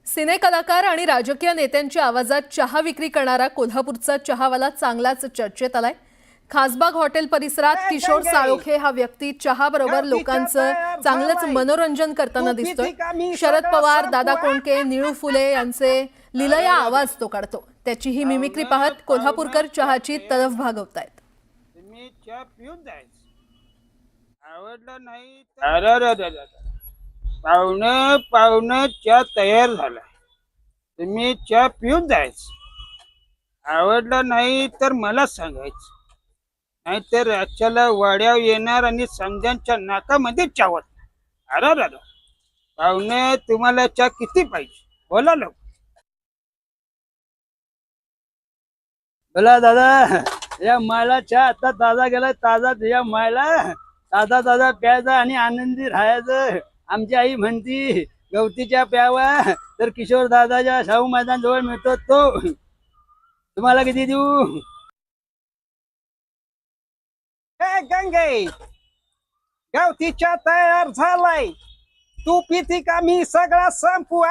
सिने कलाकार आणि राजकीय नेत्यांच्या आवाजात चहा विक्री करणारा कोल्हापूरचा चहावाला चांगलाच चर्चेत आलाय। खासबाग हॉटेल परिसरात किशोर साळोखे हा व्यक्ती चहाबरोबर लोकांचं चांगलंच मनोरंजन करताना दिसतोय। शरद पवार, दादा कोंडके, निळू फुले यांचे लीलया आवाज तो काढतो। त्याची ही मिमिक्री पाहत कोल्हापूरकर चहाची तलफ भागवतायत। तुम्ही चहा पिऊन जायचं, आवडलं नाही तर पाहुणं पाहुणं चहा तयार झाला, तुम्ही चहा पिऊन जायचं, आवडलं नाही तर मला सांगायचं, नाहीतर राज्याला वाड्यावर येणार आणि समजांच्या नाकामध्ये चावत। अरे पाहुणे, तुम्हाला चहा किती पाहिजे बोला लोक। बोला दादा, या मायला चहा आता ताजा गेला, ताजा या मायला ताजा ताजा प्यायचा आणि आनंदी राहायचं। आमची आई म्हणती गवती चहा प्यावा तर किशोर दादाच्या शाहू मैदान जवळ मिळतो तो। तुम्हाला किती देऊ? गंगे, गावठी चहा तयार झालाय, तू पिती का मी सगळा संपू?